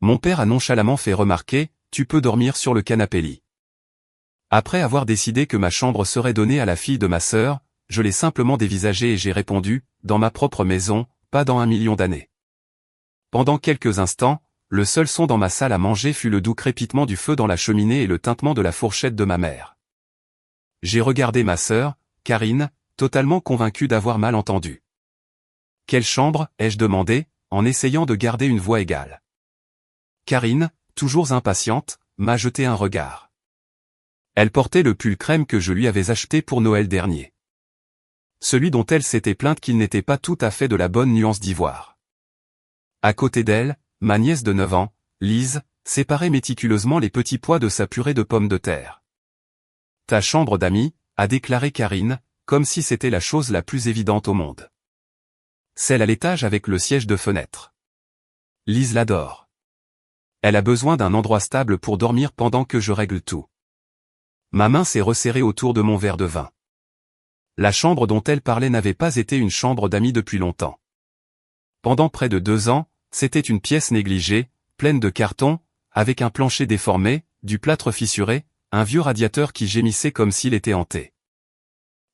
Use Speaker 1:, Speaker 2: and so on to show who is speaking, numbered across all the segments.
Speaker 1: Mon père a nonchalamment fait remarquer, tu peux dormir sur le canapé-lit. Après avoir décidé que ma chambre serait donnée à la fille de ma sœur, je l'ai simplement dévisagé et j'ai répondu, dans ma propre maison, pas dans 1 million d'années. Pendant quelques instants, le seul son dans ma salle à manger fut le doux crépitement du feu dans la cheminée et le tintement de la fourchette de ma mère. J'ai regardé ma sœur, Karine, totalement convaincue d'avoir mal entendu. Quelle chambre, ai-je demandé, en essayant de garder une voix égale. Karine, toujours impatiente, m'a jeté un regard. Elle portait le pull crème que je lui avais acheté pour Noël dernier. Celui dont elle s'était plainte qu'il n'était pas tout à fait de la bonne nuance d'ivoire. À côté d'elle, ma nièce de 9 ans, Lise, séparait méticuleusement les petits pois de sa purée de pommes de terre. « Ta chambre d'amis », a déclaré Karine, comme si c'était la chose la plus évidente au monde. Celle à l'étage avec le siège de fenêtre. Lise l'adore. Elle a besoin d'un endroit stable pour dormir pendant que je règle tout. Ma main s'est resserrée autour de mon verre de vin. La chambre dont elle parlait n'avait pas été une chambre d'amis depuis longtemps. Pendant près de 2 ans, c'était une pièce négligée, pleine de cartons, avec un plancher déformé, du plâtre fissuré, un vieux radiateur qui gémissait comme s'il était hanté.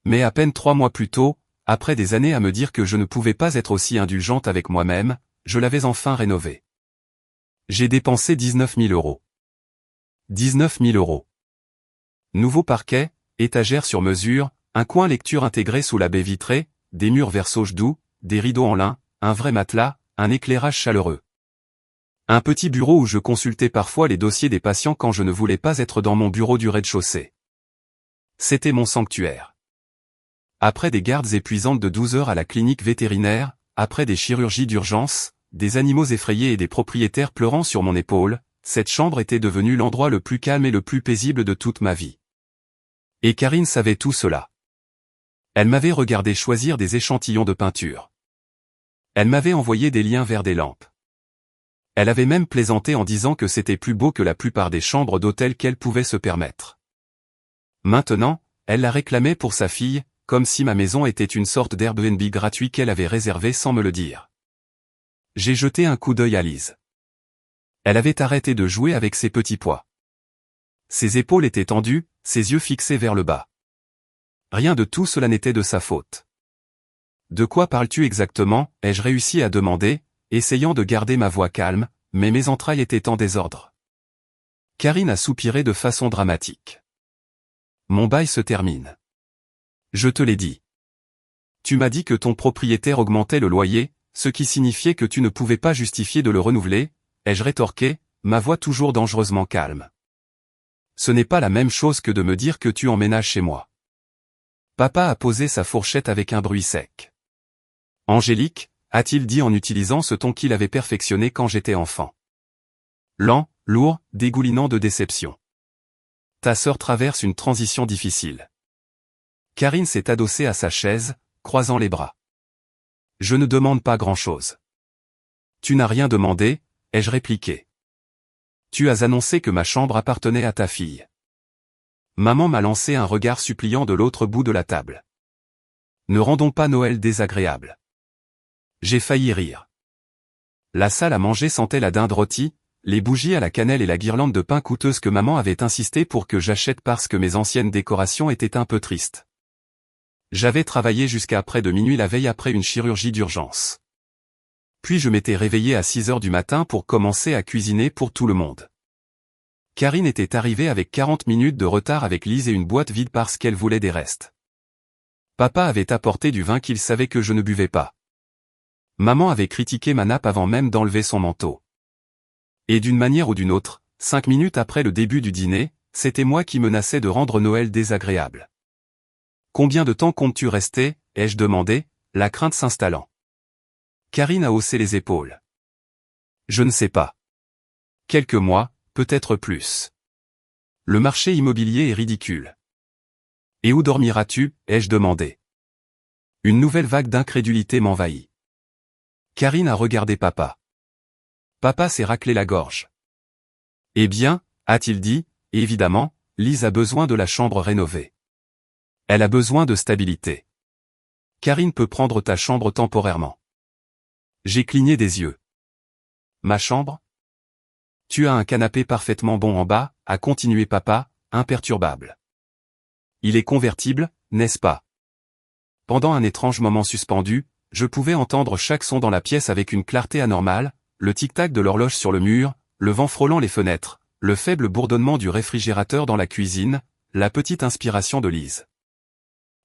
Speaker 1: Mais à peine 3 mois plus tôt, après des années à me dire que je ne pouvais pas être aussi indulgente avec moi-même, je l'avais enfin rénovée. J'ai dépensé 19 000 €. 19 000 €. Nouveau parquet, étagère sur mesure, un coin lecture intégré sous la baie vitrée, des murs vert sauge doux, des rideaux en lin, un vrai matelas, un éclairage chaleureux. Un petit bureau où je consultais parfois les dossiers des patients quand je ne voulais pas être dans mon bureau du rez-de-chaussée. C'était mon sanctuaire. Après des gardes épuisantes de 12 heures à la clinique vétérinaire, après des chirurgies d'urgence, des animaux effrayés et des propriétaires pleurant sur mon épaule, cette chambre était devenue l'endroit le plus calme et le plus paisible de toute ma vie. Et Karine savait tout cela. Elle m'avait regardé choisir des échantillons de peinture. Elle m'avait envoyé des liens vers des lampes. Elle avait même plaisanté en disant que c'était plus beau que la plupart des chambres d'hôtel qu'elle pouvait se permettre. Maintenant, elle la réclamait pour sa fille, comme si ma maison était une sorte d'Airbnb gratuit qu'elle avait réservé sans me le dire. J'ai jeté un coup d'œil à Lise. Elle avait arrêté de jouer avec ses petits pois. Ses épaules étaient tendues, ses yeux fixés vers le bas. Rien de tout cela n'était de sa faute. « De quoi parles-tu exactement » ai-je réussi à demander, essayant de garder ma voix calme, mais mes entrailles étaient en désordre. Karine a soupiré de façon dramatique. « Mon bail se termine. Je te l'ai dit. Tu m'as dit que ton propriétaire augmentait le loyer, ce qui signifiait que tu ne pouvais pas justifier de le renouveler, ai-je rétorqué, ma voix toujours dangereusement calme. Ce n'est pas la même chose que de me dire que tu emménages chez moi. Papa a posé sa fourchette avec un bruit sec. Angélique, a-t-il dit en utilisant ce ton qu'il avait perfectionné quand j'étais enfant. Lent, lourd, dégoulinant de déception. Ta sœur traverse une transition difficile. Karine s'est adossée à sa chaise, croisant les bras. Je ne demande pas grand-chose. Tu n'as rien demandé, ai-je répliqué. Tu as annoncé que ma chambre appartenait à ta fille. Maman m'a lancé un regard suppliant de l'autre bout de la table. Ne rendons pas Noël désagréable. J'ai failli rire. La salle à manger sentait la dinde rôtie, les bougies à la cannelle et la guirlande de pain coûteuse que maman avait insisté pour que j'achète parce que mes anciennes décorations étaient un peu tristes. J'avais travaillé jusqu'à près de minuit la veille après une chirurgie d'urgence. Puis je m'étais réveillé à 6 heures du matin pour commencer à cuisiner pour tout le monde. Karine était arrivée avec 40 minutes de retard avec Lise et une boîte vide parce qu'elle voulait des restes. Papa avait apporté du vin qu'il savait que je ne buvais pas. Maman avait critiqué ma nappe avant même d'enlever son manteau. Et d'une manière ou d'une autre, 5 minutes après le début du dîner, c'était moi qui menaçais de rendre Noël désagréable. Combien de temps comptes-tu rester, ai-je demandé, la crainte s'installant. Karine a haussé les épaules. Je ne sais pas. Quelques mois, peut-être plus. Le marché immobilier est ridicule. Et où dormiras-tu, ai-je demandé. Une nouvelle vague d'incrédulité m'envahit. Karine a regardé papa. Papa s'est raclé la gorge. Eh bien, a-t-il dit, évidemment, Lise a besoin de la chambre rénovée. Elle a besoin de stabilité. Karine peut prendre ta chambre temporairement. J'ai cligné des yeux. Ma chambre ? Tu as un canapé parfaitement bon en bas, a continué papa, imperturbable. Il est convertible, n'est-ce pas? Pendant un étrange moment suspendu, je pouvais entendre chaque son dans la pièce avec une clarté anormale, le tic-tac de l'horloge sur le mur, le vent frôlant les fenêtres, le faible bourdonnement du réfrigérateur dans la cuisine, la petite inspiration de Lise.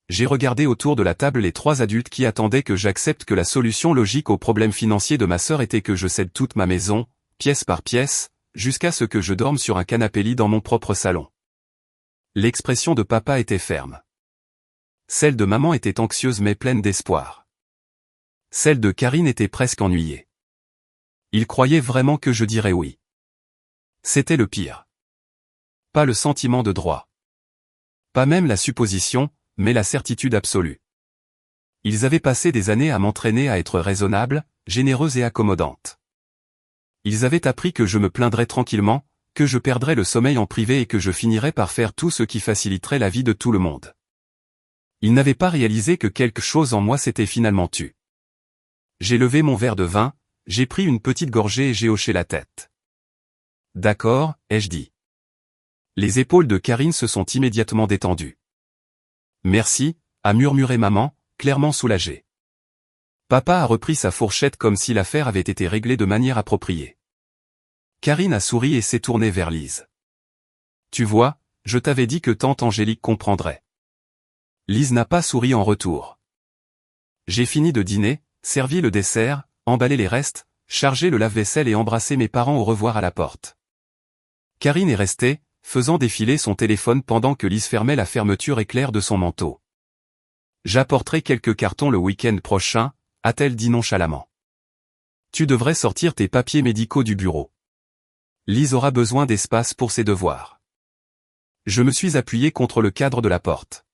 Speaker 1: J'ai regardé autour de la table les 3 adultes qui attendaient que j'accepte que la solution logique au problème financier de ma sœur était que je cède toute ma maison, pièce par pièce, jusqu'à ce que je dorme sur un canapé-lit dans mon propre salon. L'expression de papa était ferme. Celle de maman était anxieuse mais pleine d'espoir. Celle de Karine était presque ennuyée. Il croyait vraiment que je dirais oui. C'était le pire. Pas le sentiment de droit. Pas même la supposition, mais la certitude absolue. Ils avaient passé des années à m'entraîner à être raisonnable, généreuse et accommodante. Ils avaient appris que je me plaindrais tranquillement, que je perdrais le sommeil en privé et que je finirais par faire tout ce qui faciliterait la vie de tout le monde. Ils n'avaient pas réalisé que quelque chose en moi s'était finalement tu. J'ai levé mon verre de vin, j'ai pris une petite gorgée et j'ai hoché la tête. D'accord, ai-je dit. Les épaules de Karine se sont immédiatement détendues. Merci, a murmuré maman, clairement soulagée. Papa a repris sa fourchette comme si l'affaire avait été réglée de manière appropriée. Karine a souri et s'est tournée vers Lise. Tu vois, je t'avais dit que tante Angélique comprendrait. Lise n'a pas souri en retour. J'ai fini de dîner, servi le dessert, emballé les restes, chargé le lave-vaisselle et embrassé mes parents au revoir à la porte. Karine est restée, faisant défiler son téléphone pendant que Lise fermait la fermeture éclair de son manteau. J'apporterai quelques cartons le week-end prochain, a-t-elle dit nonchalamment. Tu devrais sortir tes papiers médicaux du bureau. Lise aura besoin d'espace pour ses devoirs. Je me suis appuyé contre le cadre de la porte.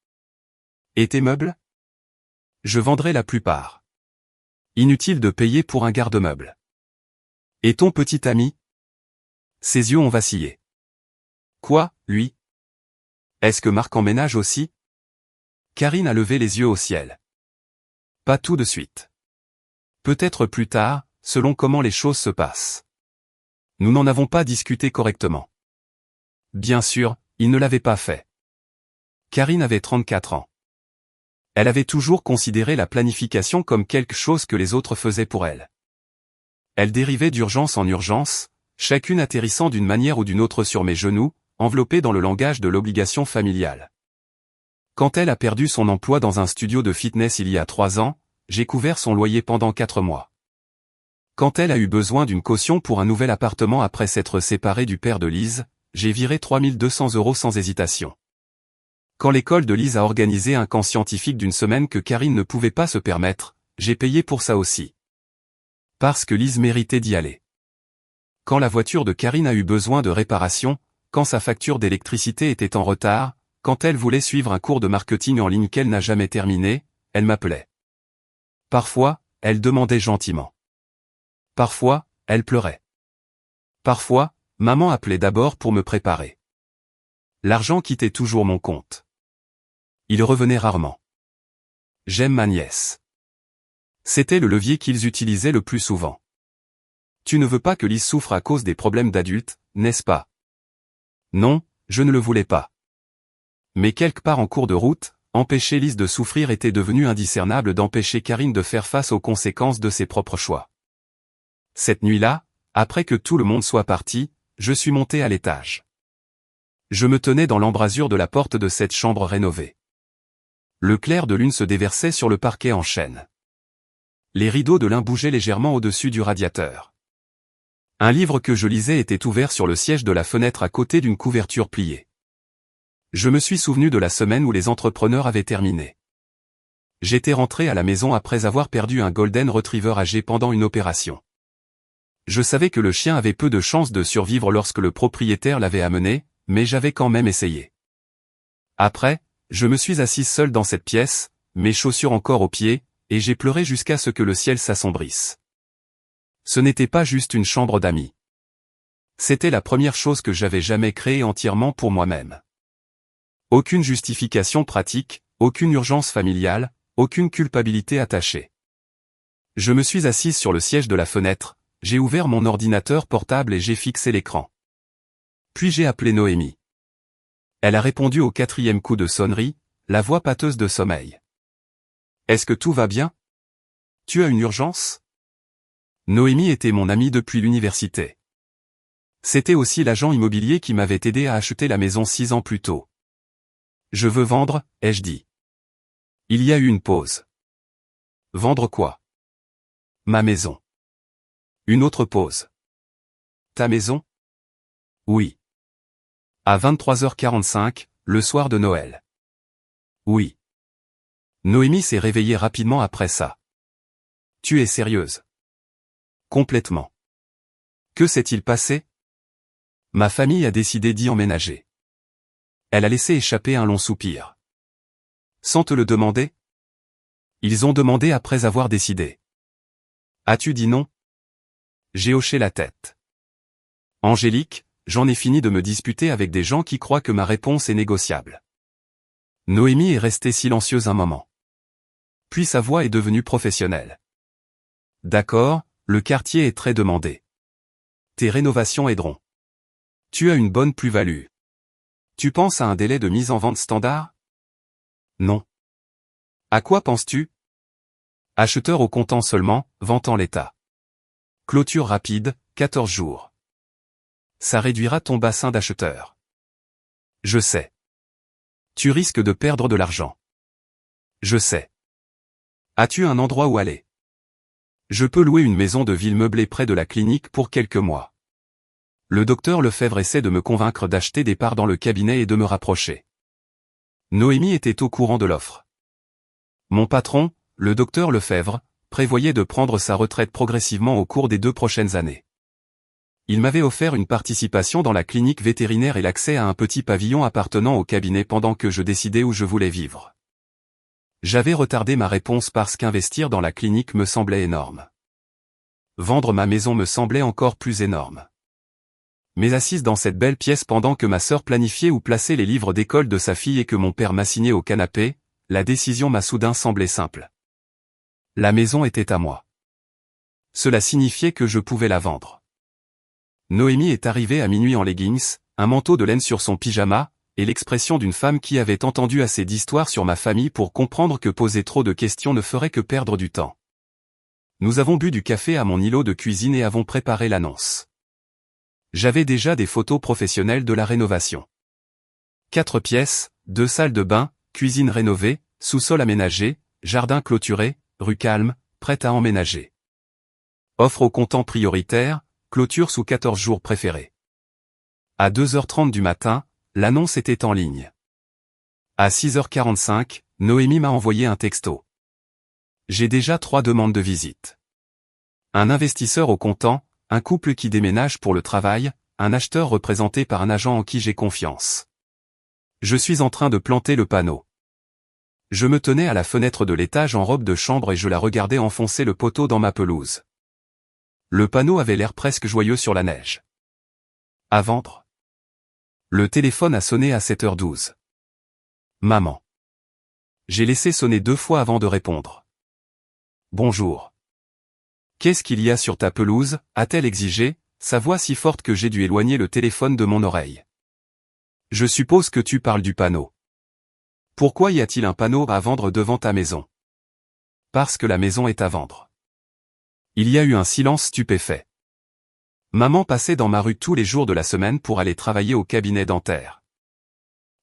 Speaker 1: Et tes meubles? Je vendrai la plupart. Inutile de payer pour un garde-meuble. Et ton petit ami? Ses yeux ont vacillé. Quoi, lui? Est-ce que Marc emménage aussi? Karine a levé les yeux au ciel. Pas tout de suite. Peut-être plus tard, selon comment les choses se passent. Nous n'en avons pas discuté correctement. Bien sûr, il ne l'avait pas fait. Karine avait 34 ans. Elle avait toujours considéré la planification comme quelque chose que les autres faisaient pour elle. Elle dérivait d'urgence en urgence, chacune atterrissant d'une manière ou d'une autre sur mes genoux, enveloppée dans le langage de l'obligation familiale. Quand elle a perdu son emploi dans un studio de fitness il y a 3 ans, j'ai couvert son loyer pendant 4 mois. Quand elle a eu besoin d'une caution pour un nouvel appartement après s'être séparée du père de Lise, j'ai viré 3200 € sans hésitation. Quand l'école de Lise a organisé un camp scientifique d'une semaine que Karine ne pouvait pas se permettre, j'ai payé pour ça aussi. Parce que Lise méritait d'y aller. Quand la voiture de Karine a eu besoin de réparation, quand sa facture d'électricité était en retard, quand elle voulait suivre un cours de marketing en ligne qu'elle n'a jamais terminé, elle m'appelait. Parfois, elle demandait gentiment. Parfois, elle pleurait. Parfois, maman appelait d'abord pour me préparer. L'argent quittait toujours mon compte. Il revenait rarement. J'aime ma nièce. C'était le levier qu'ils utilisaient le plus souvent. Tu ne veux pas que Lise souffre à cause des problèmes d'adultes, n'est-ce pas? Non, je ne le voulais pas. Mais quelque part en cours de route, empêcher Lise de souffrir était devenu indiscernable d'empêcher Karine de faire face aux conséquences de ses propres choix. Cette nuit-là, après que tout le monde soit parti, je suis monté à l'étage. Je me tenais dans l'embrasure de la porte de cette chambre rénovée. Le clair de lune se déversait sur le parquet en chêne. Les rideaux de lin bougeaient légèrement au-dessus du radiateur. Un livre que je lisais était ouvert sur le siège de la fenêtre à côté d'une couverture pliée. Je me suis souvenu de la semaine où les entrepreneurs avaient terminé. J'étais rentré à la maison après avoir perdu un golden retriever âgé pendant une opération. Je savais que le chien avait peu de chances de survivre lorsque le propriétaire l'avait amené, mais j'avais quand même essayé. Après, je me suis assis seul dans cette pièce, mes chaussures encore aux pieds, et j'ai pleuré jusqu'à ce que le ciel s'assombrisse. Ce n'était pas juste une chambre d'amis. C'était la première chose que j'avais jamais créée entièrement pour moi-même. Aucune justification pratique, aucune urgence familiale, aucune culpabilité attachée. Je me suis assise sur le siège de la fenêtre, J'ai ouvert mon ordinateur portable et j'ai fixé l'écran. Puis j'ai appelé Noémie. Elle a répondu au 4e coup de sonnerie, la voix pâteuse de sommeil. Est-ce que tout va bien? Tu as une urgence? Noémie était mon amie depuis l'université. C'était aussi l'agent immobilier qui m'avait aidé à acheter la maison 6 ans plus tôt. Je veux vendre, ai-je dit. Il y a eu une pause. Vendre quoi? Ma maison. Une autre pause. Ta maison? Oui. À 23h45, le soir de Noël. Oui. Noémie s'est réveillée rapidement après ça. Tu es sérieuse? Complètement. Que s'est-il passé? Ma famille a décidé d'y emménager. Elle a laissé échapper un long soupir. Sans te le demander? Ils ont demandé après avoir décidé. As-tu dit non? J'ai hoché la tête. Angélique, j'en ai fini de me disputer avec des gens qui croient que ma réponse est négociable. Noémie est restée silencieuse un moment. Puis sa voix est devenue professionnelle. D'accord, le quartier est très demandé. Tes rénovations aideront. Tu as une bonne plus-value. Tu penses à un délai de mise en vente standard? Non. À quoi penses-tu? Acheteur au comptant seulement, vente en l'état. Clôture rapide, 14 jours. Ça réduira ton bassin d'acheteurs. Je sais. Tu risques de perdre de l'argent. Je sais. As-tu un endroit où aller? Je peux louer une maison de ville meublée près de la clinique pour quelques mois. Le docteur Lefebvre essaie de me convaincre d'acheter des parts dans le cabinet et de me rapprocher. Noémie était au courant de l'offre. Mon patron, le docteur Lefebvre, prévoyait de prendre sa retraite progressivement au cours des 2 prochaines années. Il m'avait offert une participation dans la clinique vétérinaire et l'accès à un petit pavillon appartenant au cabinet pendant que je décidais où je voulais vivre. J'avais retardé ma réponse parce qu'investir dans la clinique me semblait énorme. Vendre ma maison me semblait encore plus énorme. Mais assise dans cette belle pièce pendant que ma sœur planifiait où placer les livres d'école de sa fille et que mon père m'assignait au canapé, la décision m'a soudain semblé simple. La maison était à moi. Cela signifiait que je pouvais la vendre. Noémie est arrivée à minuit en leggings, un manteau de laine sur son pyjama, et l'expression d'une femme qui avait entendu assez d'histoires sur ma famille pour comprendre que poser trop de questions ne ferait que perdre du temps. Nous avons bu du café à mon îlot de cuisine et avons préparé l'annonce. J'avais déjà des photos professionnelles de la rénovation. 4 pièces, 2 salles de bain, cuisine rénovée, sous-sol aménagé, jardin clôturé, rue calme, prête à emménager. Offre au comptant prioritaire, clôture sous 14 jours préférés. À 2h30 du matin, l'annonce était en ligne. À 6h45, Noémie m'a envoyé un texto. J'ai déjà 3 demandes de visite. Un investisseur au comptant, un couple qui déménage pour le travail, un acheteur représenté par un agent en qui j'ai confiance. Je suis en train de planter le panneau. Je me tenais à la fenêtre de l'étage en robe de chambre et je la regardais enfoncer le poteau dans ma pelouse. Le panneau avait l'air presque joyeux sur la neige. À vendre. Le téléphone a sonné à 7h12. Maman. J'ai laissé sonner 2 fois avant de répondre. Bonjour. Qu'est-ce qu'il y a sur ta pelouse, a-t-elle exigé, sa voix si forte que j'ai dû éloigner le téléphone de mon oreille. Je suppose que tu parles du panneau. Pourquoi y a-t-il un panneau à vendre devant ta maison? Parce que la maison est à vendre. Il y a eu un silence stupéfait. Maman passait dans ma rue tous les jours de la semaine pour aller travailler au cabinet dentaire.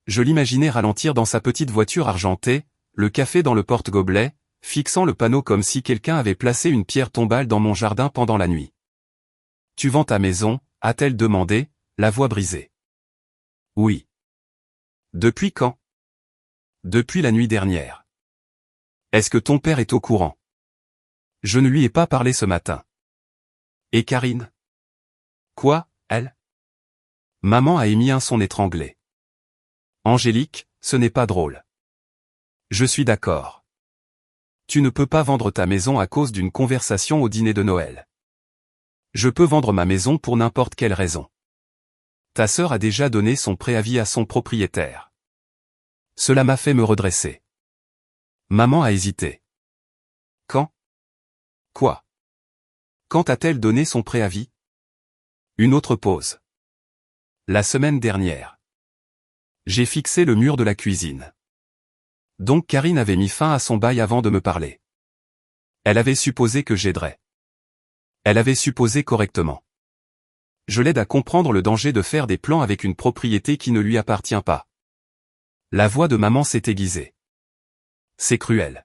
Speaker 1: Je l'imaginais ralentir dans sa petite voiture argentée, le café dans le porte-gobelet, fixant le panneau comme si quelqu'un avait placé une pierre tombale dans mon jardin pendant la nuit. Tu vends ta maison, a-t-elle demandé, la voix brisée. Oui. Depuis quand? Depuis la nuit dernière. Est-ce que ton père est au courant? Je ne lui ai pas parlé ce matin. Et Karine? Quoi, elle? Maman a émis un son étranglé. Angélique, ce n'est pas drôle. Je suis d'accord. Tu ne peux pas vendre ta maison à cause d'une conversation au dîner de Noël. Je peux vendre ma maison pour n'importe quelle raison. Ta sœur a déjà donné son préavis à son propriétaire. Cela m'a fait me redresser. Maman a hésité. Quand? Quoi? Quand a-t-elle donné son préavis? Une autre pause. La semaine dernière. J'ai fixé le mur de la cuisine. Donc Karine avait mis fin à son bail avant de me parler. Elle avait supposé que j'aiderais. Elle avait supposé correctement. Je l'aide à comprendre le danger de faire des plans avec une propriété qui ne lui appartient pas. La voix de maman s'est aiguisée. C'est cruel.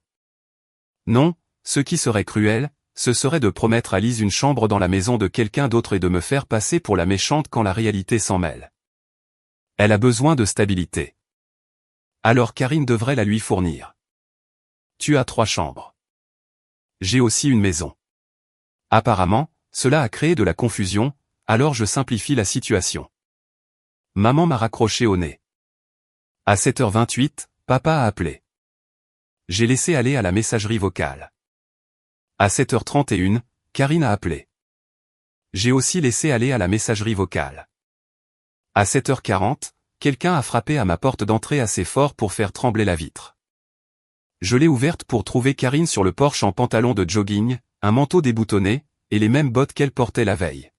Speaker 1: Non, ce qui serait cruel, ce serait de promettre à Lise une chambre dans la maison de quelqu'un d'autre et de me faire passer pour la méchante quand la réalité s'en mêle. Elle a besoin de stabilité. Alors Karine devrait la lui fournir. Tu as 3 chambres. J'ai aussi une maison. Apparemment, cela a créé de la confusion, alors je simplifie la situation. Maman m'a raccroché au nez. À 7h28, papa a appelé. J'ai laissé aller à la messagerie vocale. À 7h31, Karine a appelé. J'ai aussi laissé aller à la messagerie vocale. À 7h40, quelqu'un a frappé à ma porte d'entrée assez fort pour faire trembler la vitre. Je l'ai ouverte pour trouver Karine sur le porche en pantalon de jogging, un manteau déboutonné, et les mêmes bottes qu'elle portait la veille.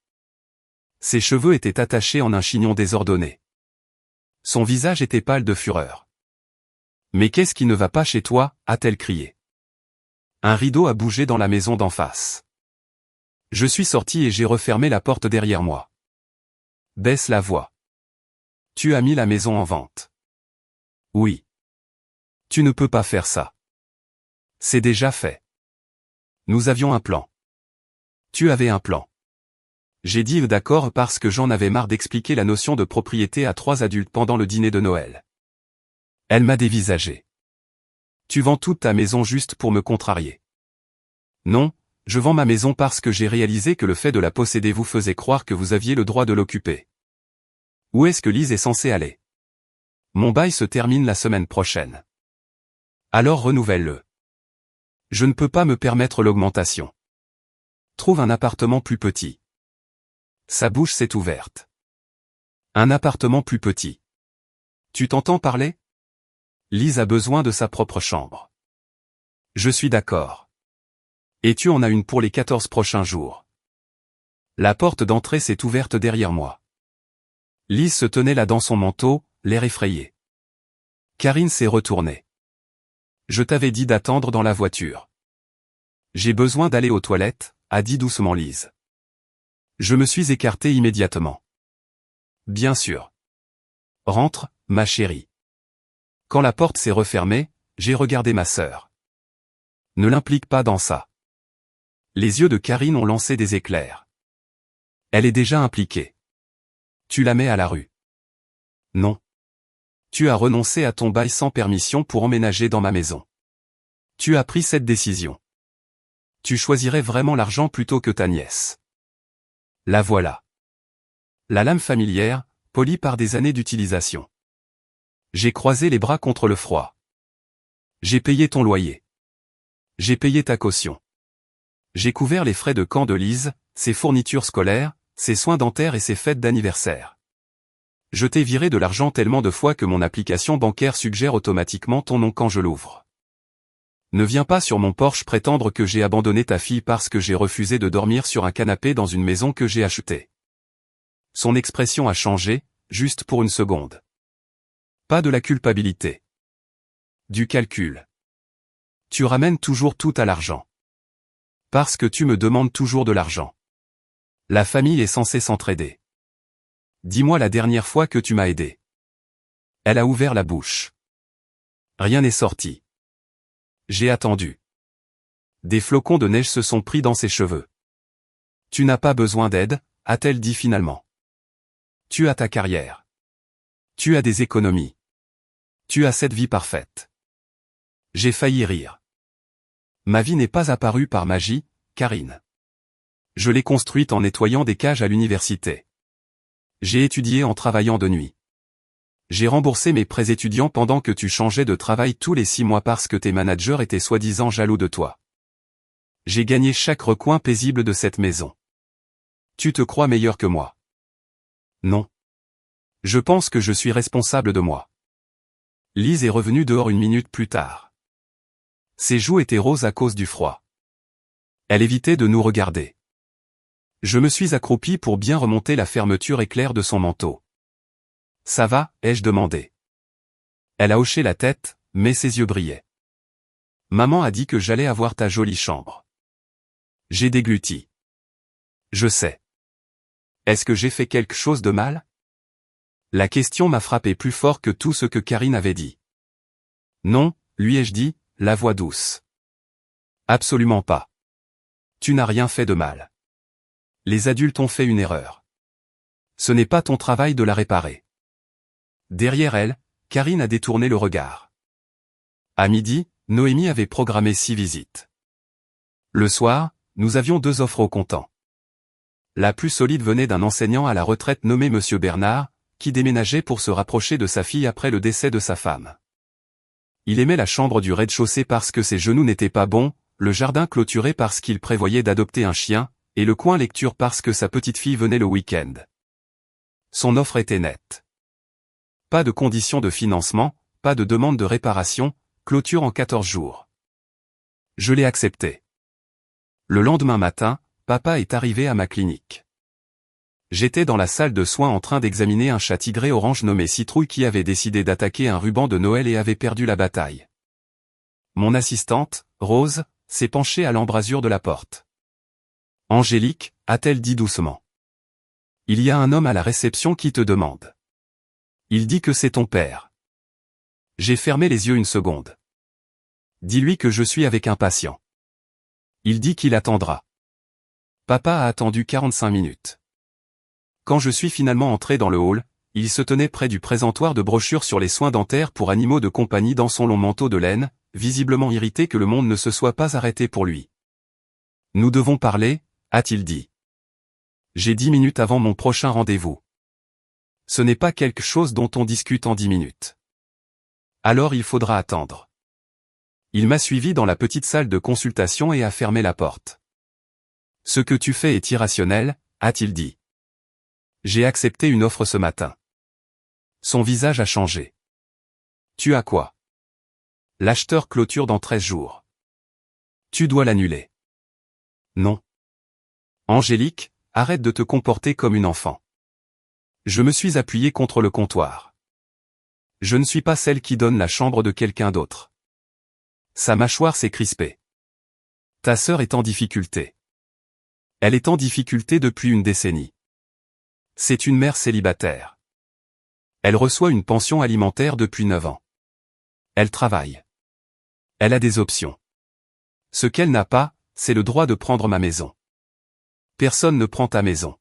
Speaker 1: Ses cheveux étaient attachés en un chignon désordonné. Son visage était pâle de fureur. « Mais qu'est-ce qui ne va pas chez toi ?» a-t-elle crié. Un rideau a bougé dans la maison d'en face. Je suis sorti et j'ai refermé la porte derrière moi. Baisse la voix. Tu as mis la maison en vente. Oui. Tu ne peux pas faire ça. C'est déjà fait. Nous avions un plan. Tu avais un plan. J'ai dit d'accord parce que j'en avais marre d'expliquer la notion de propriété à 3 adultes pendant le dîner de Noël. Elle m'a dévisagé. Tu vends toute ta maison juste pour me contrarier. Non, je vends ma maison parce que j'ai réalisé que le fait de la posséder vous faisait croire que vous aviez le droit de l'occuper. Où est-ce que Lise est censée aller? Mon bail se termine la semaine prochaine. Alors renouvelle-le. Je ne peux pas me permettre l'augmentation. Trouve un appartement plus petit. Sa bouche s'est ouverte. Un appartement plus petit. Tu t'entends parler? Lise a besoin de sa propre chambre. Je suis d'accord. Et tu en as une pour les 14 prochains jours. La porte d'entrée s'est ouverte derrière moi. Lise se tenait là dans son manteau, l'air effrayé. Karine s'est retournée. Je t'avais dit d'attendre dans la voiture. J'ai besoin d'aller aux toilettes, a dit doucement Lise. Je me suis écarté immédiatement. Bien sûr. Rentre, ma chérie. Quand la porte s'est refermée, j'ai regardé ma sœur. Ne l'implique pas dans ça. Les yeux de Karine ont lancé des éclairs. Elle est déjà impliquée. Tu la mets à la rue. Non. Tu as renoncé à ton bail sans permission pour emménager dans ma maison. Tu as pris cette décision. Tu choisirais vraiment l'argent plutôt que ta nièce. La voilà. La lame familière, polie par des années d'utilisation. J'ai croisé les bras contre le froid. J'ai payé ton loyer. J'ai payé ta caution. J'ai couvert les frais de camp de Lise, ses fournitures scolaires, ses soins dentaires et ses fêtes d'anniversaire. Je t'ai viré de l'argent tellement de fois que mon application bancaire suggère automatiquement ton nom quand je l'ouvre. Ne viens pas sur mon porche prétendre que j'ai abandonné ta fille parce que j'ai refusé de dormir sur un canapé dans une maison que j'ai achetée. Son expression a changé, juste pour une seconde. Pas de la culpabilité. Du calcul. Tu ramènes toujours tout à l'argent. Parce que tu me demandes toujours de l'argent. La famille est censée s'entraider. Dis-moi la dernière fois que tu m'as aidé. Elle a ouvert la bouche. Rien n'est sorti. J'ai attendu. Des flocons de neige se sont pris dans ses cheveux. Tu n'as pas besoin d'aide, a-t-elle dit finalement. Tu as ta carrière. Tu as des économies. Tu as cette vie parfaite. J'ai failli rire. Ma vie n'est pas apparue par magie, Karine. Je l'ai construite en nettoyant des cages à l'université. J'ai étudié en travaillant de nuit. J'ai remboursé mes prêts étudiants pendant que tu changeais de travail tous les 6 mois parce que tes managers étaient soi-disant jaloux de toi. J'ai gagné chaque recoin paisible de cette maison. Tu te crois meilleur que moi? Non. Je pense que je suis responsable de moi. Lise est revenue dehors 1 minute plus tard. Ses joues étaient roses à cause du froid. Elle évitait de nous regarder. Je me suis accroupi pour bien remonter la fermeture éclair de son manteau. « Ça va ?» ai-je demandé. Elle a hoché la tête, mais ses yeux brillaient. « Maman a dit que j'allais avoir ta jolie chambre. » J'ai dégluti. « Je sais. Est-ce que j'ai fait quelque chose de mal ?» La question m'a frappé plus fort que tout ce que Karine avait dit. « Non », lui ai-je dit, la voix douce. « Absolument pas. Tu n'as rien fait de mal. Les adultes ont fait une erreur. Ce n'est pas ton travail de la réparer. » Derrière elle, Karine a détourné le regard. À midi, Noémie avait programmé 6 visites. Le soir, nous avions 2 offres au comptant. La plus solide venait d'un enseignant à la retraite nommé Monsieur Bernard, qui déménageait pour se rapprocher de sa fille après le décès de sa femme. Il aimait la chambre du rez-de-chaussée parce que ses genoux n'étaient pas bons, le jardin clôturé parce qu'il prévoyait d'adopter un chien, et le coin lecture parce que sa petite fille venait le week-end. Son offre était nette. Pas de conditions de financement, pas de demande de réparation, clôture en 14 jours. Je l'ai accepté. Le lendemain matin, papa est arrivé à ma clinique. J'étais dans la salle de soins en train d'examiner un chat tigré orange nommé Citrouille qui avait décidé d'attaquer un ruban de Noël et avait perdu la bataille. Mon assistante, Rose, s'est penchée à l'embrasure de la porte. « Angélique » a-t-elle dit doucement. « Il y a un homme à la réception qui te demande. Il dit que c'est ton père. » J'ai fermé les yeux une seconde. « Dis-lui que je suis avec un patient. Il dit qu'il attendra. » Papa a attendu 45 minutes. Quand je suis finalement entré dans le hall, il se tenait près du présentoir de brochures sur les soins dentaires pour animaux de compagnie dans son long manteau de laine, visiblement irrité que le monde ne se soit pas arrêté pour lui. « Nous devons parler » a-t-il dit. J'ai 10 minutes avant mon prochain rendez-vous. Ce n'est pas quelque chose dont on discute en 10 minutes. Alors il faudra attendre. Il m'a suivi dans la petite salle de consultation et a fermé la porte. « Ce que tu fais est irrationnel » a-t-il dit. J'ai accepté une offre ce matin. Son visage a changé. Tu as quoi? L'acheteur clôture dans 13 jours. Tu dois l'annuler. Non. Angélique, arrête de te comporter comme une enfant. Je me suis appuyé contre le comptoir. Je ne suis pas celle qui donne la chambre de quelqu'un d'autre. Sa mâchoire s'est crispée. Ta sœur est en difficulté. Elle est en difficulté depuis une décennie. C'est une mère célibataire. Elle reçoit une pension alimentaire depuis 9 ans. Elle travaille. Elle a des options. Ce qu'elle n'a pas, c'est le droit de prendre ma maison. Personne ne prend ta maison.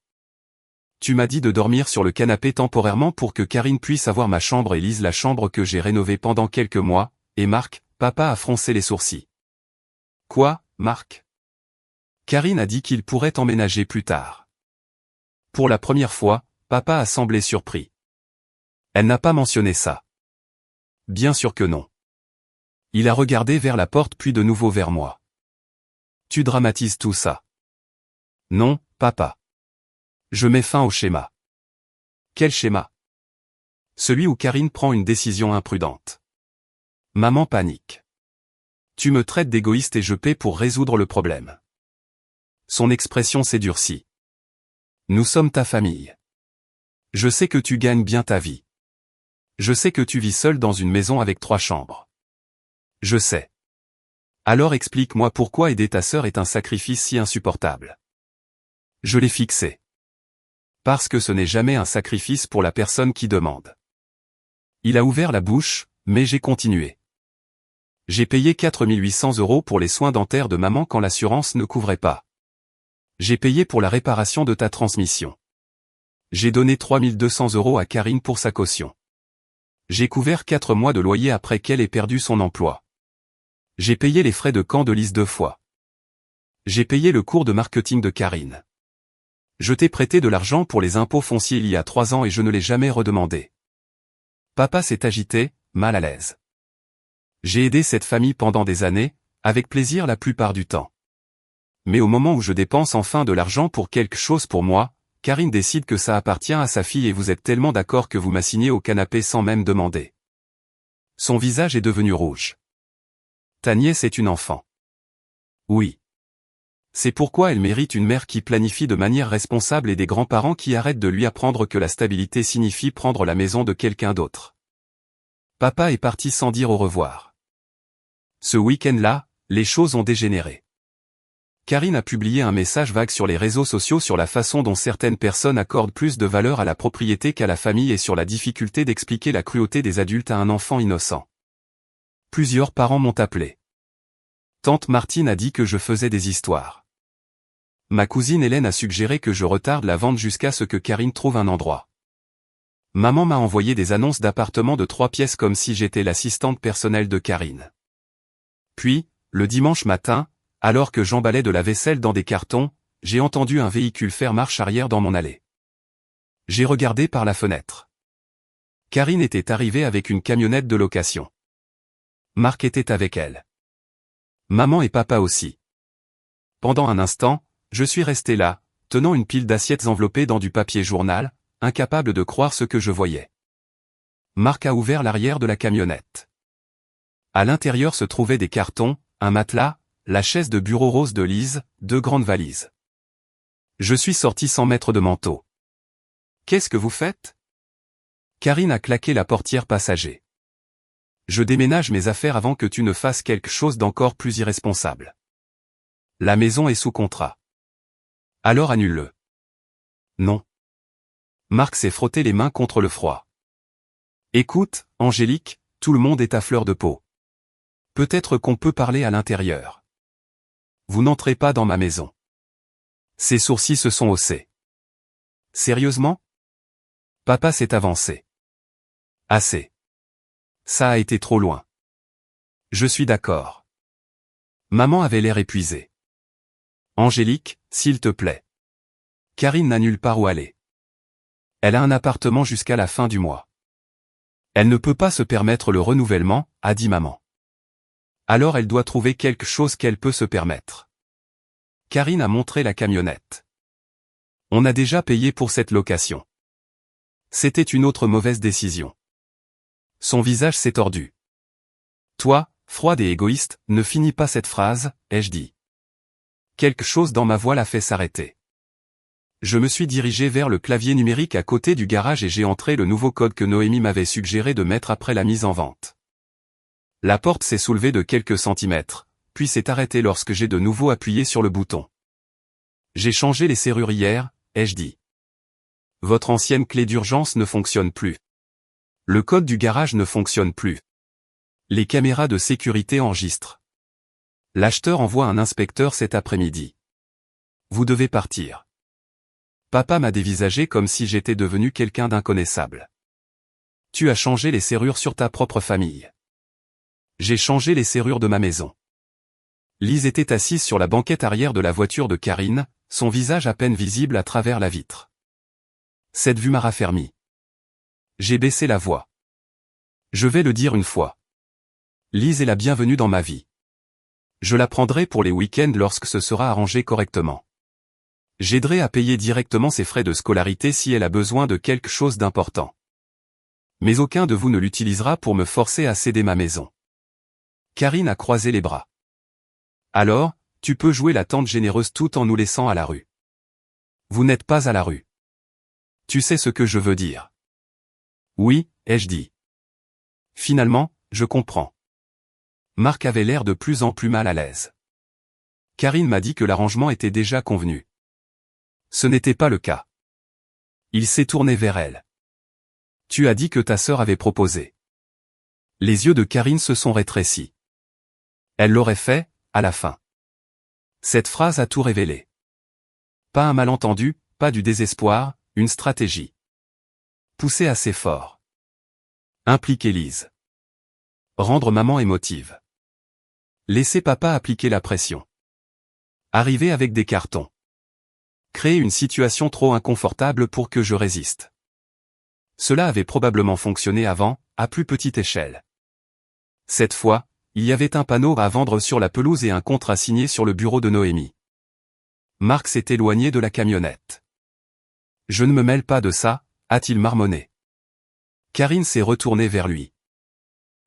Speaker 1: Tu m'as dit de dormir sur le canapé temporairement pour que Karine puisse avoir ma chambre et Lise la chambre que j'ai rénovée pendant quelques mois, et Marc, papa a froncé les sourcils. Quoi, Marc? Karine a dit qu'il pourrait emménager plus tard. Pour la première fois, papa a semblé surpris. Elle n'a pas mentionné ça. Bien sûr que non. Il a regardé vers la porte puis de nouveau vers moi. Tu dramatises tout ça. Non, papa. Je mets fin au schéma. Quel schéma? Celui où Karine prend une décision imprudente. Maman panique. Tu me traites d'égoïste et je paie pour résoudre le problème. Son expression s'est durcie. Nous sommes ta famille. Je sais que tu gagnes bien ta vie. Je sais que tu vis seul dans une maison avec 3 chambres. Je sais. Alors explique-moi pourquoi aider ta sœur est un sacrifice si insupportable. Je l'ai fixé. Parce que ce n'est jamais un sacrifice pour la personne qui demande. Il a ouvert la bouche, mais j'ai continué. J'ai payé 4 800 € pour les soins dentaires de maman quand l'assurance ne couvrait pas. J'ai payé pour la réparation de ta transmission. J'ai donné 3 200 € à Karine pour sa caution. J'ai couvert 4 mois de loyer après qu'elle ait perdu son emploi. J'ai payé les frais de camp de Lise 2 fois. J'ai payé le cours de marketing de Karine. Je t'ai prêté de l'argent pour les impôts fonciers il y a 3 ans et je ne l'ai jamais redemandé. Papa s'est agité, mal à l'aise. J'ai aidé cette famille pendant des années, avec plaisir la plupart du temps. Mais au moment où je dépense enfin de l'argent pour quelque chose pour moi, Karine décide que ça appartient à sa fille et vous êtes tellement d'accord que vous m'assignez au canapé sans même demander. Son visage est devenu rouge. Ta nièce est une enfant. Oui. C'est pourquoi elle mérite une mère qui planifie de manière responsable et des grands-parents qui arrêtent de lui apprendre que la stabilité signifie prendre la maison de quelqu'un d'autre. Papa est parti sans dire au revoir. Ce week-end-là, les choses ont dégénéré. Karine a publié un message vague sur les réseaux sociaux sur la façon dont certaines personnes accordent plus de valeur à la propriété qu'à la famille et sur la difficulté d'expliquer la cruauté des adultes à un enfant innocent. Plusieurs parents m'ont appelé. Tante Martine a dit que je faisais des histoires. Ma cousine Hélène a suggéré que je retarde la vente jusqu'à ce que Karine trouve un endroit. Maman m'a envoyé des annonces d'appartements de 3 pièces comme si j'étais l'assistante personnelle de Karine. Puis, le dimanche matin, alors que j'emballais de la vaisselle dans des cartons, j'ai entendu un véhicule faire marche arrière dans mon allée. J'ai regardé par la fenêtre. Karine était arrivée avec une camionnette de location. Marc était avec elle. Maman et papa aussi. Pendant un instant, je suis resté là, tenant une pile d'assiettes enveloppées dans du papier journal, incapable de croire ce que je voyais. Marc a ouvert l'arrière de la camionnette. À l'intérieur se trouvaient des cartons, un matelas, la chaise de bureau rose de Lise, 2 grandes valises. Je suis sorti sans mettre de manteau. Qu'est-ce que vous faites? Karine a claqué la portière passager. Je déménage mes affaires avant que tu ne fasses quelque chose d'encore plus irresponsable. La maison est sous contrat. Alors annule-le. Non. Marc s'est frotté les mains contre le froid. Écoute, Angélique, tout le monde est à fleur de peau. Peut-être qu'on peut parler à l'intérieur. Vous n'entrez pas dans ma maison. Ses sourcils se sont haussés. Sérieusement? Papa s'est avancé. Assez. Ça a été trop loin. Je suis d'accord. Maman avait l'air épuisée. Angélique, s'il te plaît. Karine n'a nulle part où aller. Elle a un appartement jusqu'à la fin du mois. Elle ne peut pas se permettre le renouvellement, a dit maman. Alors elle doit trouver quelque chose qu'elle peut se permettre. Karine a montré la camionnette. On a déjà payé pour cette location. C'était une autre mauvaise décision. Son visage s'est tordu. Toi, froide et égoïste, ne finis pas cette phrase, ai-je dit. Quelque chose dans ma voix l'a fait s'arrêter. Je me suis dirigé vers le clavier numérique à côté du garage et j'ai entré le nouveau code que Noémie m'avait suggéré de mettre après la mise en vente. La porte s'est soulevée de quelques centimètres, puis s'est arrêtée lorsque j'ai de nouveau appuyé sur le bouton. J'ai changé les serrures hier, ai-je dit. Votre ancienne clé d'urgence ne fonctionne plus. Le code du garage ne fonctionne plus. Les caméras de sécurité enregistrent. L'acheteur envoie un inspecteur cet après-midi. Vous devez partir. Papa m'a dévisagé comme si j'étais devenu quelqu'un d'inconnaissable. Tu as changé les serrures sur ta propre famille. J'ai changé les serrures de ma maison. Lise était assise sur la banquette arrière de la voiture de Karine, son visage à peine visible à travers la vitre. Cette vue m'a raffermi. J'ai baissé la voix. Je vais le dire une fois. Lise est la bienvenue dans ma vie. Je la prendrai pour les week-ends lorsque ce sera arrangé correctement. J'aiderai à payer directement ses frais de scolarité si elle a besoin de quelque chose d'important. Mais aucun de vous ne l'utilisera pour me forcer à céder ma maison. Karine a croisé les bras. Alors, tu peux jouer la tante généreuse tout en nous laissant à la rue. Vous n'êtes pas à la rue. Tu sais ce que je veux dire. Oui, ai-je dit. Finalement, je comprends. Marc avait l'air de plus en plus mal à l'aise. Karine m'a dit que l'arrangement était déjà convenu. Ce n'était pas le cas. Il s'est tourné vers elle. Tu as dit que ta sœur avait proposé. Les yeux de Karine se sont rétrécis. Elle l'aurait fait, à la fin. Cette phrase a tout révélé. Pas un malentendu, pas du désespoir, une stratégie. Pousser assez fort. Impliquer Lise. Rendre maman émotive. Laisser papa appliquer la pression. Arriver avec des cartons. Créer une situation trop inconfortable pour que je résiste. Cela avait probablement fonctionné avant, à plus petite échelle. Cette fois, il y avait un panneau à vendre sur la pelouse et un contrat signé sur le bureau de Noémie. Marc s'est éloigné de la camionnette. Je ne me mêle pas de ça, a-t-il marmonné. Karine s'est retournée vers lui.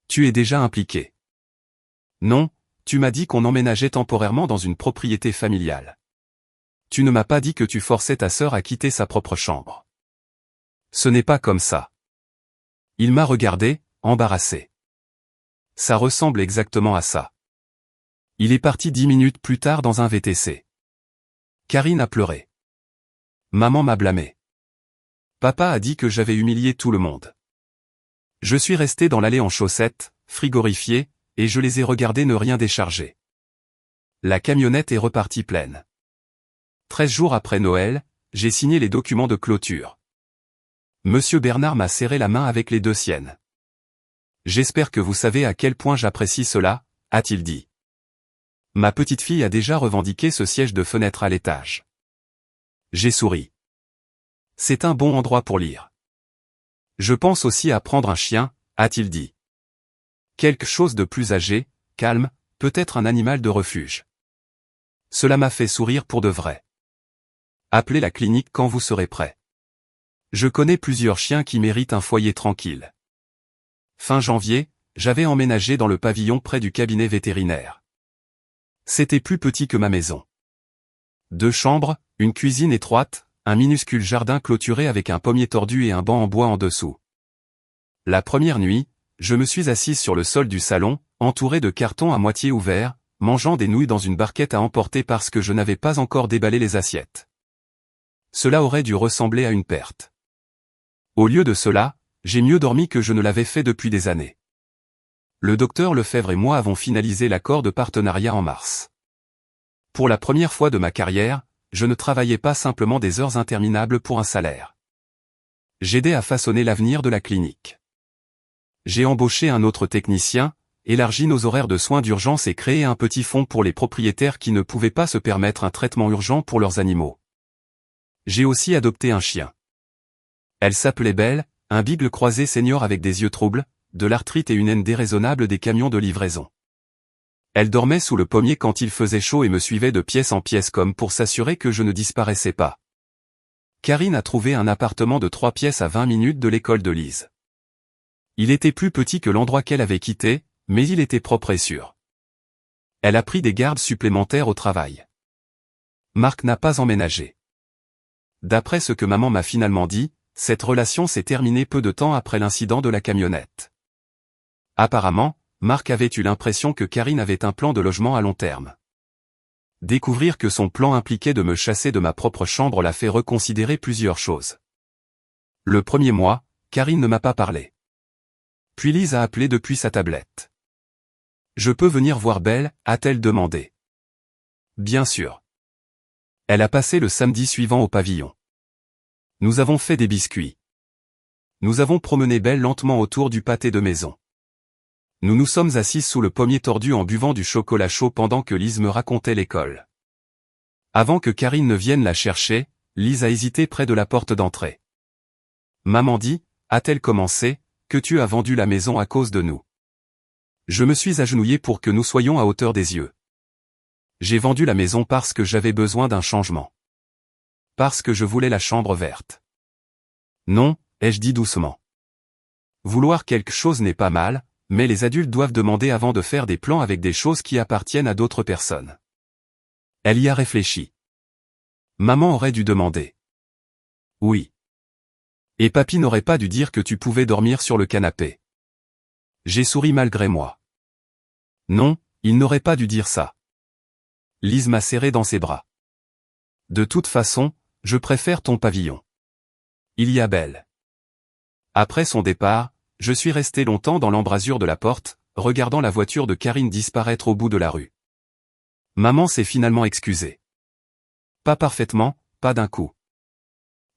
Speaker 1: Tu es déjà impliqué. Non, Tu m'as dit qu'on emménageait temporairement dans une propriété familiale. Tu ne m'as pas dit que tu forçais ta sœur à quitter sa propre chambre. Ce n'est pas comme ça. Il m'a regardé, embarrassé. Ça ressemble exactement à ça. Il est parti 10 minutes plus tard dans un VTC. Karine a pleuré. Maman m'a blâmé. Papa a dit que j'avais humilié tout le monde. Je suis resté dans l'allée en chaussettes, frigorifié, et je les ai regardés ne rien décharger. La camionnette est repartie pleine. 13 jours après Noël, j'ai signé les documents de clôture. Monsieur Bernard m'a serré la main avec les deux siennes. J'espère que vous savez à quel point j'apprécie cela, a-t-il dit. Ma petite fille a déjà revendiqué ce siège de fenêtre à l'étage. J'ai souri. C'est un bon endroit pour lire. Je pense aussi à prendre un chien, a-t-il dit. Quelque chose de plus âgé, calme, peut-être un animal de refuge. Cela m'a fait sourire pour de vrai. Appelez la clinique quand vous serez prêt. Je connais plusieurs chiens qui méritent un foyer tranquille. Fin janvier, j'avais emménagé dans le pavillon près du cabinet vétérinaire. C'était plus petit que ma maison. 2 chambres, une cuisine étroite, un minuscule jardin clôturé avec un pommier tordu et un banc en bois en dessous. La première nuit, je me suis assise sur le sol du salon, entouré de cartons à moitié ouverts, mangeant des nouilles dans une barquette à emporter parce que je n'avais pas encore déballé les assiettes. Cela aurait dû ressembler à une perte. Au lieu de cela, j'ai mieux dormi que je ne l'avais fait depuis des années. Le docteur Lefebvre et moi avons finalisé l'accord de partenariat en mars. Pour la première fois de ma carrière, je ne travaillais pas simplement des heures interminables pour un salaire. J'aidais à façonner l'avenir de la clinique. J'ai embauché un autre technicien, élargi nos horaires de soins d'urgence et créé un petit fonds pour les propriétaires qui ne pouvaient pas se permettre un traitement urgent pour leurs animaux. J'ai aussi adopté un chien. Elle s'appelait Belle, un beagle croisé senior avec des yeux troubles, de l'arthrite et une haine déraisonnable des camions de livraison. Elle dormait sous le pommier quand il faisait chaud et me suivait de pièce en pièce comme pour s'assurer que je ne disparaissais pas. Karine a trouvé un appartement de 3 pièces à 20 minutes de l'école de Lise. Il était plus petit que l'endroit qu'elle avait quitté, mais il était propre et sûr. Elle a pris des gardes supplémentaires au travail. Marc n'a pas emménagé. D'après ce que maman m'a finalement dit, cette relation s'est terminée peu de temps après l'incident de la camionnette. Apparemment, Marc avait eu l'impression que Karine avait un plan de logement à long terme. Découvrir que son plan impliquait de me chasser de ma propre chambre l'a fait reconsidérer plusieurs choses. Le premier mois, Karine ne m'a pas parlé. Puis Lise a appelé depuis sa tablette. « Je peux venir voir Belle ?» a-t-elle demandé. Bien sûr. Elle a passé le samedi suivant au pavillon. Nous avons fait des biscuits. Nous avons promené Belle lentement autour du pâté de maison. Nous nous sommes assis sous le pommier tordu en buvant du chocolat chaud pendant que Lise me racontait l'école. Avant que Karine ne vienne la chercher, Lise a hésité près de la porte d'entrée. Maman dit, a-t-elle commencé, que tu as vendu la maison à cause de nous. Je me suis agenouillé pour que nous soyons à hauteur des yeux. J'ai vendu la maison parce que j'avais besoin d'un changement. Parce que je voulais la chambre verte. Non, ai-je dit doucement. Vouloir quelque chose n'est pas mal, mais les adultes doivent demander avant de faire des plans avec des choses qui appartiennent à d'autres personnes. Elle y a réfléchi. Maman aurait dû demander. Oui. Et papy n'aurait pas dû dire que tu pouvais dormir sur le canapé. J'ai souri malgré moi. Non, il n'aurait pas dû dire ça. Lise m'a serré dans ses bras. De toute façon, je préfère ton pavillon. Il y a Belle. Après son départ, je suis resté longtemps dans l'embrasure de la porte, regardant la voiture de Karine disparaître au bout de la rue. Maman s'est finalement excusée. Pas parfaitement, pas d'un coup.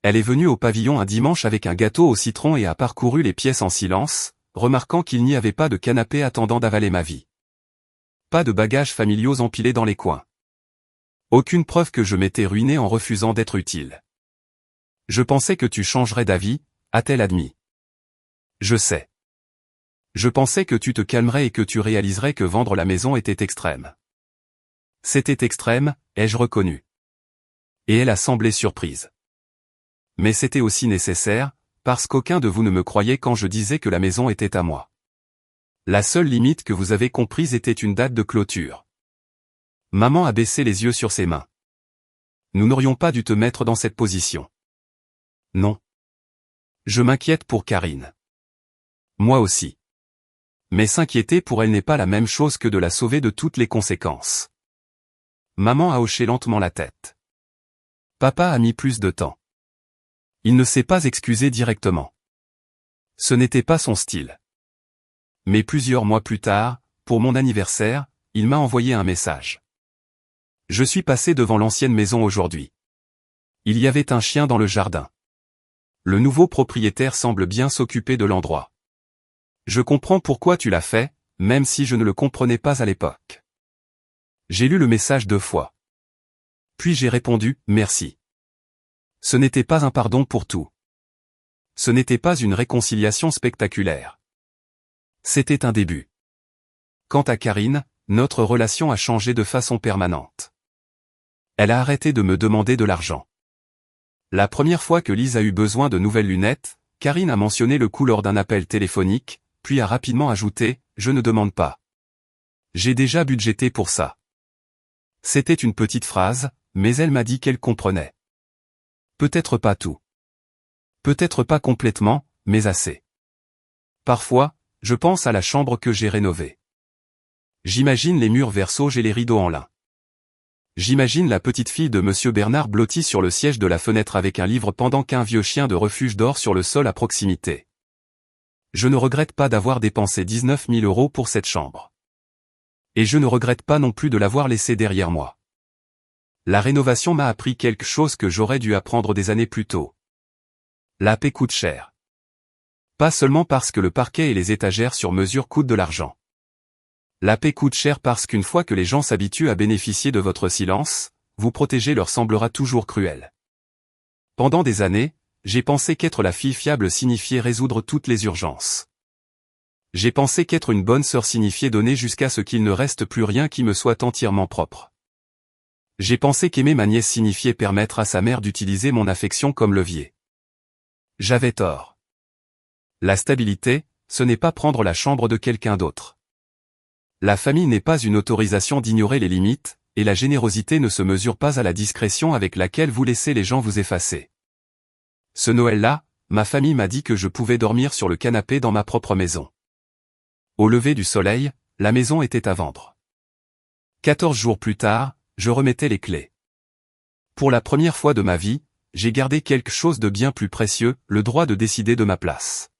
Speaker 1: Elle est venue au pavillon un dimanche avec un gâteau au citron et a parcouru les pièces en silence, remarquant qu'il n'y avait pas de canapé attendant d'avaler ma vie. Pas de bagages familiaux empilés dans les coins. Aucune preuve que je m'étais ruiné en refusant d'être utile. Je pensais que tu changerais d'avis, a-t-elle admis. Je sais. Je pensais que tu te calmerais et que tu réaliserais que vendre la maison était extrême. C'était extrême, ai-je reconnu. Et elle a semblé surprise. Mais c'était aussi nécessaire, parce qu'aucun de vous ne me croyait quand je disais que la maison était à moi. La seule limite que vous avez comprise était une date de clôture. Maman a baissé les yeux sur ses mains. Nous n'aurions pas dû te mettre dans cette position. Non. Je m'inquiète pour Karine. Moi aussi. Mais s'inquiéter pour elle n'est pas la même chose que de la sauver de toutes les conséquences. Maman a hoché lentement la tête. Papa a mis plus de temps. Il ne s'est pas excusé directement. Ce n'était pas son style. Mais plusieurs mois plus tard, pour mon anniversaire, il m'a envoyé un message. Je suis passé devant l'ancienne maison aujourd'hui. Il y avait un chien dans le jardin. Le nouveau propriétaire semble bien s'occuper de l'endroit. Je comprends pourquoi tu l'as fait, même si je ne le comprenais pas à l'époque. J'ai lu le message 2 fois. Puis j'ai répondu, merci. Ce n'était pas un pardon pour tout. Ce n'était pas une réconciliation spectaculaire. C'était un début. Quant à Karine, notre relation a changé de façon permanente. Elle a arrêté de me demander de l'argent. La première fois que Lise a eu besoin de nouvelles lunettes, Karine a mentionné le coût lors d'un appel téléphonique, puis a rapidement ajouté, « Je ne demande pas. J'ai déjà budgété pour ça. » C'était une petite phrase, mais elle m'a dit qu'elle comprenait. Peut-être pas tout. Peut-être pas complètement, mais assez. Parfois, je pense à la chambre que j'ai rénovée. J'imagine les murs vert sauge et les rideaux en lin. J'imagine la petite fille de Monsieur Bernard blottie sur le siège de la fenêtre avec un livre pendant qu'un vieux chien de refuge dort sur le sol à proximité. Je ne regrette pas d'avoir dépensé 19 000 € pour cette chambre. Et je ne regrette pas non plus de l'avoir laissée derrière moi. La rénovation m'a appris quelque chose que j'aurais dû apprendre des années plus tôt. La paix coûte cher. Pas seulement parce que le parquet et les étagères sur mesure coûtent de l'argent. La paix coûte cher parce qu'une fois que les gens s'habituent à bénéficier de votre silence, vous protéger leur semblera toujours cruel. Pendant des années, j'ai pensé qu'être la fille fiable signifiait résoudre toutes les urgences. J'ai pensé qu'être une bonne sœur signifiait donner jusqu'à ce qu'il ne reste plus rien qui me soit entièrement propre. J'ai pensé qu'aimer ma nièce signifiait permettre à sa mère d'utiliser mon affection comme levier. J'avais tort. La stabilité, ce n'est pas prendre la chambre de quelqu'un d'autre. La famille n'est pas une autorisation d'ignorer les limites, et la générosité ne se mesure pas à la discrétion avec laquelle vous laissez les gens vous effacer. Ce Noël-là, ma famille m'a dit que je pouvais dormir sur le canapé dans ma propre maison. Au lever du soleil, la maison était à vendre. 14 jours plus tard, je remettais les clés. Pour la première fois de ma vie, j'ai gardé quelque chose de bien plus précieux, le droit de décider de ma place.